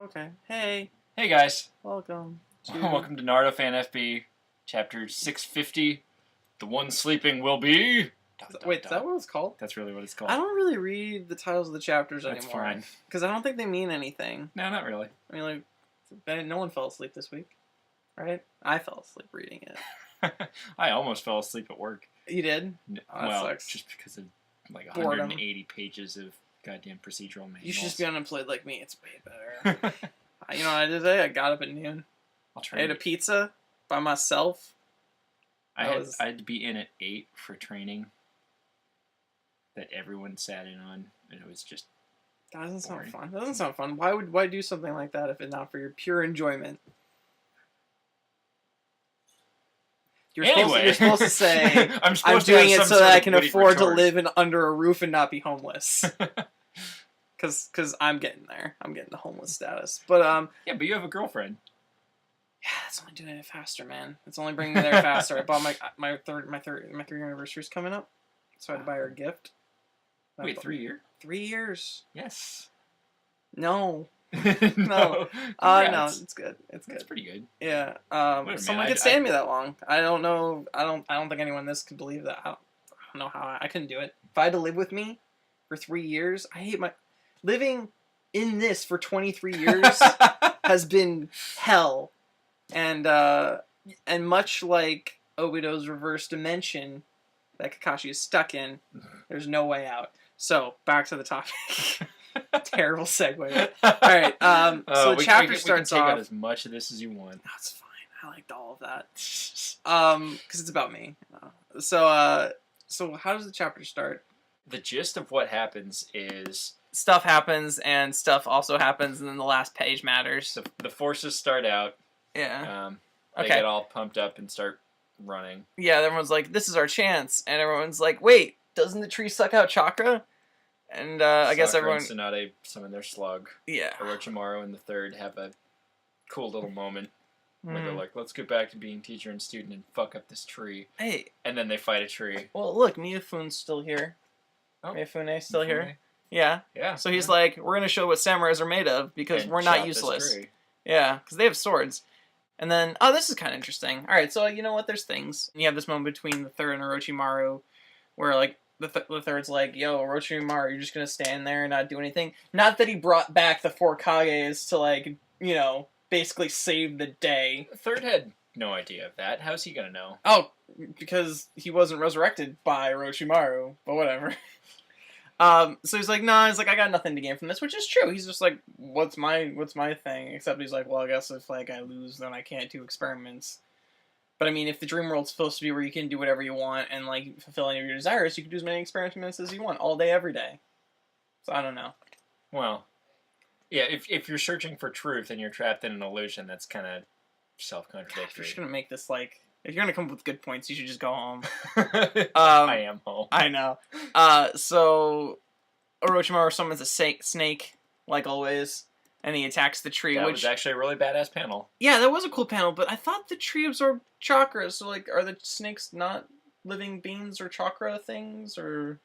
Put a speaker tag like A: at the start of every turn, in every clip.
A: Okay. Hey,
B: Hey guys,
A: welcome to...
B: welcome to Naruto Fan FB, Chapter 650. The one sleeping will be.
A: Wait, is that what it's called?
B: That's really what it's called.
A: I don't really read the titles of the chapters
B: That's
A: anymore.
B: fine.
A: Because I don't think they mean anything.
B: No, not really.
A: I mean, like, no one fell asleep this week, right? I fell asleep reading it.
B: I almost fell asleep at work.
A: You did? Oh, that
B: Well,
A: sucks.
B: just because of like
A: Boredom.
B: 180 pages of goddamn procedural manuals.
A: You should just be unemployed like me. It's way better. You know what I did today? I got up at noon. I ate a pizza by myself.
B: I had to be in at 8 for training that everyone sat in on, and it was just
A: That doesn't
B: boring.
A: sound fun. That doesn't sound fun. Why do something like that if it's not for your pure enjoyment? You're supposed to say, I'm doing it so that I can afford to live under a roof and not be homeless. Because I'm getting there. I'm getting the homeless status. But
B: yeah, but you have a girlfriend.
A: yeah, that's only doing it faster, man. It's only bringing me there faster. I bought my 3-year anniversary's coming up, so I had to buy her a gift.
B: Wait, 3 years?
A: 3 years?
B: Yes.
A: No.
B: No.
A: No, it's good. It's good.
B: That's pretty good.
A: Yeah. Someone
B: man,
A: could stand me that long. I don't know. I don't think anyone in this could believe that. I don't know how I couldn't do it. If I had to live with me for 3 years, I hate living in this for 23 years has been hell. And much like Obito's reverse dimension that Kakashi is stuck in, there's no way out. So back to the topic. Terrible segue. All right. So the chapter starts
B: we can take
A: off.
B: out as much of this as you want.
A: That's fine. I liked all of that. Because it's about me. So how does the chapter start?
B: The gist of what happens is
A: Stuff happens, and stuff also happens, and then the last page matters.
B: the forces start out.
A: Yeah.
B: They
A: Okay.
B: get all pumped up and start running.
A: Yeah, everyone's like, this is our chance. And everyone's like, wait, doesn't the tree suck out chakra? And I guess
B: Sakura
A: everyone...
B: and Tsunade summon their slug.
A: Yeah.
B: Orochimaru and the third have a cool little moment where they're
A: Mm.
B: like, let's get back to being teacher and student and fuck up this tree.
A: Hey,
B: And then they fight a tree.
A: well, look, Miyafune's still here.
B: Oh,
A: Miyafune's still here.
B: Mifune?
A: Yeah.
B: Yeah.
A: So he's like, we're going to show what samurais are made of because
B: And
A: we're
B: shot
A: not
B: this
A: useless.
B: tree.
A: Yeah, because they have swords. And then, oh, this is kind of interesting. All right, so you know what? There's things. And you have this moment between the third and Orochimaru where, like, the third's like, yo, Orochimaru, you're just going to stand there and not do anything? Not that he brought back the 4 Kages to, like, you know, basically save the day.
B: The third had no idea of that. How's he gonna know?
A: Oh, because he wasn't resurrected by Orochimaru, but whatever. So he's like, nah, he's like, I got nothing to gain from this, which is true. He's just like, what's my thing? Except he's like, well, I guess if, like, I lose, then I can't do experiments. But, I mean, if the dream world's supposed to be where you can do whatever you want and, like, fulfill any of your desires, you can do as many experiments as you want, all day, every day. So, I don't know.
B: Well, yeah, if you're searching for truth and you're trapped in an illusion, that's kind of
A: If
B: self-contradictory.
A: you're just gonna make this, like, if you're gonna come up with good points, you should just go home.
B: I am home.
A: I know. So Orochimaru summons a snake, like always, and he attacks the tree.
B: That
A: which
B: was actually a really badass panel.
A: yeah, that was a cool panel. But I thought the tree absorbed chakra. So like, are the snakes not living beings or chakra things or?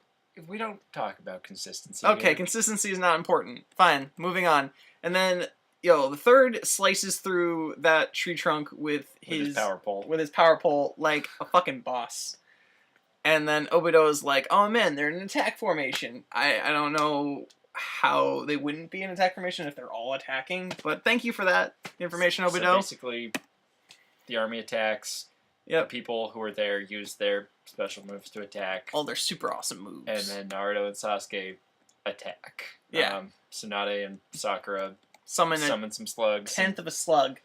B: We don't talk about consistency.
A: Okay,
B: here.
A: consistency is not important. Fine, moving on. And then the third slices through that tree trunk with his
B: power pole.
A: With his power pole like a fucking boss. And then Obito is like, oh man, they're in an attack formation. I don't know how they wouldn't be in attack formation if they're all attacking, but thank you for that information, Obito.
B: So basically, the army attacks.
A: Yep.
B: The people who are there use their special moves to attack.
A: All their super awesome moves.
B: And then Naruto and Sasuke attack.
A: Yeah.
B: Tsunade and Sakura
A: summon
B: some slugs.
A: Tenth of a slug,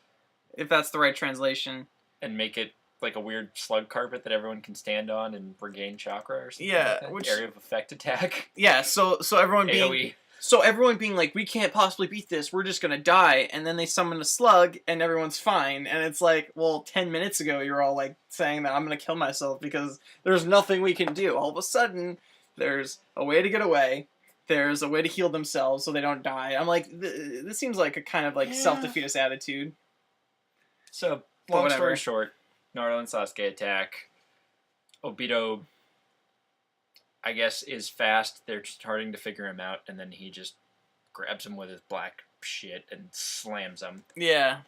A: if that's the right translation.
B: And make it like a weird slug carpet that everyone can stand on and regain chakra or something.
A: Yeah,
B: like that.
A: which
B: Area of effect attack.
A: Yeah, so everyone being
B: AoE.
A: So everyone being like, we can't possibly beat this, we're just gonna die, and then they summon a slug, and everyone's fine, and it's like, well, 10 minutes ago you were all like, saying that I'm gonna kill myself because there's nothing we can do. All of a sudden, there's a way to get away, there's a way to heal themselves so they don't die. I'm like, this seems like a kind of like self-defeatist attitude.
B: So, long story short, Naruto and Sasuke attack. Obito, I guess, is fast. They're starting to figure him out, and then he just grabs him with his black shit and slams him.
A: Yeah.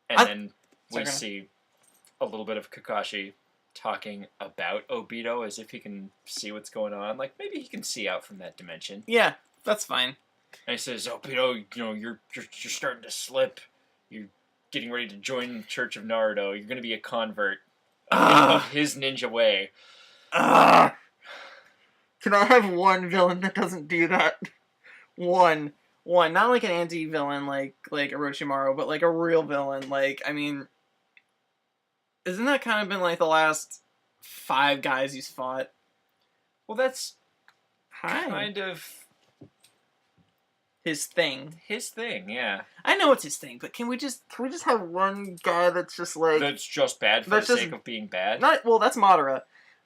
B: And then we see a little bit of Kakashi talking about Obito as if he can see what's going on. Like, maybe he can see out from that dimension.
A: Yeah, that's fine.
B: And he says, Obito, you're starting to slip. You're getting ready to join the Church of Naruto. You're going to be a convert of his ninja way.
A: Can I have one villain that doesn't do that? One. Not like an anti-villain like Orochimaru, but like a real villain. Like, I mean, isn't that kind of been like the last 5 guys he's fought?
B: Well, that's kind of
A: his thing.
B: His thing, yeah.
A: I know it's his thing, but can we just have one guy that's just like...
B: That's just bad for the sake of being bad?
A: Well, that's Madara.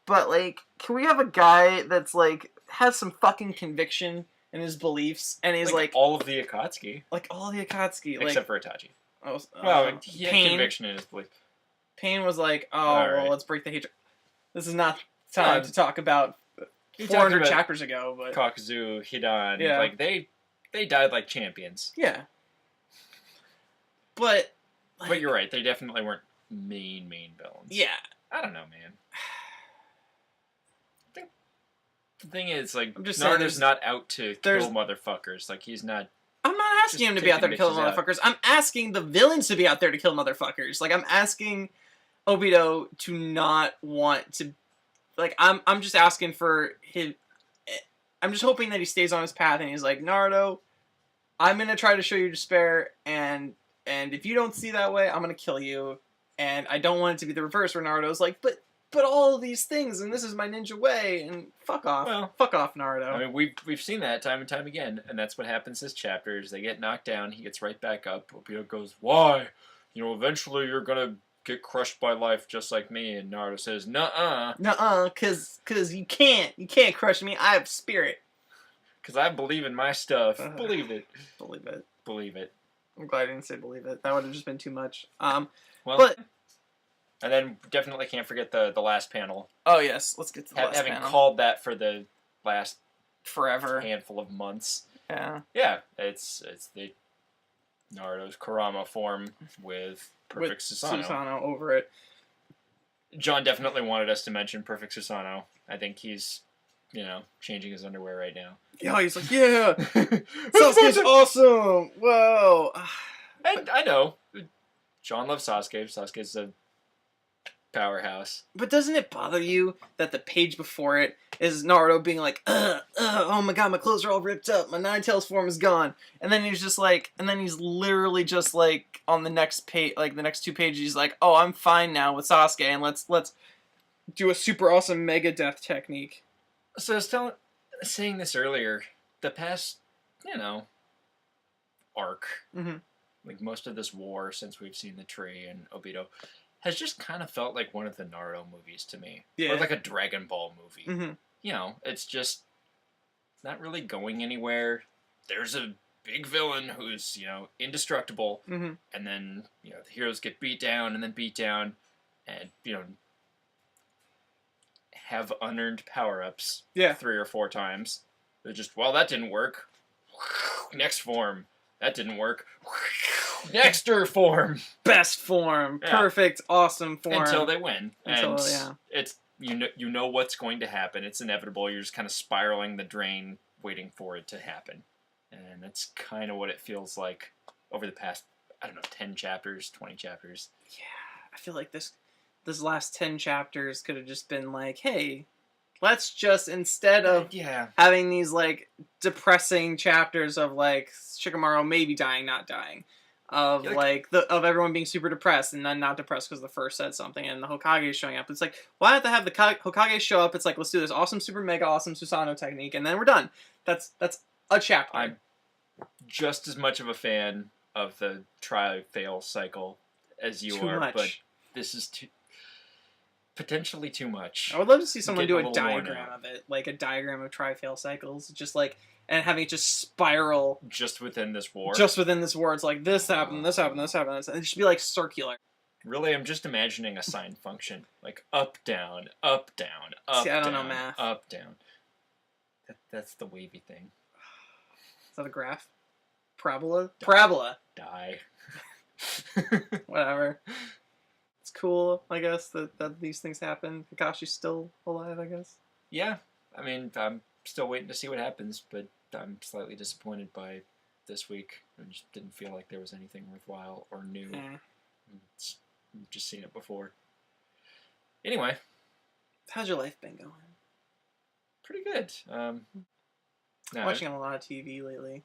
A: But, like, can we have a guy that's, like, has some fucking conviction in his beliefs, and he's like...
B: all of the Akatsuki.
A: Like, all the Akatsuki.
B: Except for Itachi.
A: Well,
B: he had conviction in his belief.
A: Pain was like, well, let's break the hatred. This is not time to talk about 400 chapters ago, but...
B: Kakuzu, Hidan, like, they died like champions.
A: Yeah. But...
B: Like, but you're right, they definitely weren't main villains.
A: Yeah.
B: I don't know, man. The thing is, like,
A: Naruto's
B: not out to kill motherfuckers. Like, he's not...
A: I'm not asking him to be out there to kill motherfuckers. I'm asking the villains to be out there to kill motherfuckers. Like, I'm asking Obito to not want to... Like, I'm just asking for him... I'm just hoping that he stays on his path and he's like, Naruto, I'm going to try to show you despair, and if you don't see that way, I'm going to kill you. And I don't want it to be the reverse where Naruto's like, but all of these things, and this is my ninja way, and fuck off.
B: Well,
A: fuck off, Naruto.
B: I mean, we've seen that time and time again, and that's what happens this chapter, is they get knocked down, he gets right back up, Obito goes, why? Eventually you're gonna get crushed by life just like me, and Naruto says, nuh-uh.
A: Nuh-uh, cause you can't crush me, I have spirit.
B: Cause I believe in my stuff. Believe it.
A: Believe it. I'm glad I didn't say believe it. That would have just been too much.
B: But... And then definitely can't forget the last panel.
A: Oh yes, let's get to the last panel.
B: Having called that for the last
A: forever
B: handful of months.
A: Yeah.
B: Yeah, it's the Naruto's Kurama form with Perfect Susanoo
A: over it.
B: John definitely wanted us to mention Perfect Susanoo. I think he's, changing his underwear right now.
A: Yeah, he's like, yeah, Sasuke's awesome. Whoa.
B: And I know, John loves Sasuke. Sasuke's a powerhouse.
A: But doesn't it bother you that the page before it is Naruto being like, oh my god, my clothes are all ripped up, my Nine Tails form is gone, and then he's just like, he's literally just like on the next page, like the next 2 pages, he's like, oh, I'm fine now with Sasuke, and let's do a super awesome mega death technique.
B: So I was saying this earlier, the past, arc, like most of this war since we've seen the tree and Obito, has just kind of felt like one of the Naruto movies to me. Yeah. Or like a Dragon Ball movie. Mm-hmm. It's just not really going anywhere. There's a big villain who's, indestructible. Mm-hmm. And then, the heroes get beat down and then beat down and, have unearned power-ups 3 or 4 times. They're just, well, that didn't work. Next form. That didn't work. Nexter form. Best form. Yeah. Perfect, awesome form. Until they win. It's you know what's going to happen. It's inevitable. You're just kind of spiraling the drain, waiting for it to happen. And that's kind of what it feels like over the past, 10 chapters, 20 chapters.
A: Yeah, I feel like this last 10 chapters could have just been like, hey, let's just, instead of having these, like, depressing chapters of, like, Shikamaru maybe dying, not dying, of, of everyone being super depressed and then not depressed because the first said something and the Hokage is showing up. It's like, why have to have the Hokage show up? It's like, let's do this awesome, super mega awesome Susanoo technique, and then we're done. That's a chapter.
B: I'm just as much of a fan of the try-fail cycle as you are, but this is potentially too much.
A: I would love to see someone do a diagram of it, like a diagram of try-fail cycles, just like, and having it just spiral.
B: Just within this war?
A: Just within this war. It's like, this happened, this happened, this happened, this. And it should be like circular.
B: Really, I'm just imagining a sine function. Like up, down, up, down, up,
A: see, I don't
B: down,
A: know math.
B: Up, down. That's the wavy thing.
A: Is that a graph? Parabola? Parabola.
B: Die.
A: Whatever. It's cool, I guess, that these things happen. Kakashi's still alive, I guess.
B: Yeah. I mean, I'm still waiting to see what happens, but I'm slightly disappointed by this week. I just didn't feel like there was anything worthwhile or new. I've just seen it before. Anyway.
A: How's your life been going?
B: Pretty good.
A: Watching a lot of TV lately.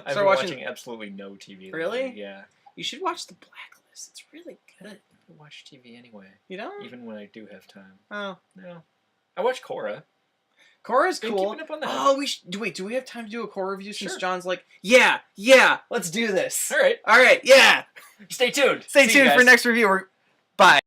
B: I've been watching absolutely no TV lately.
A: Really?
B: Yeah.
A: You should watch The Blacklist. It's really good.
B: I don't watch TV anyway.
A: You don't?
B: Even when I do have time.
A: Oh.
B: No. I watch Korra.
A: Korra's cool.
B: Keeping up on that.
A: Oh, wait, do we have time to do a Korra review since
B: Sure.
A: John's like, yeah, let's do this.
B: All right.
A: Yeah.
B: Stay tuned.
A: Stay tuned for next review. Bye.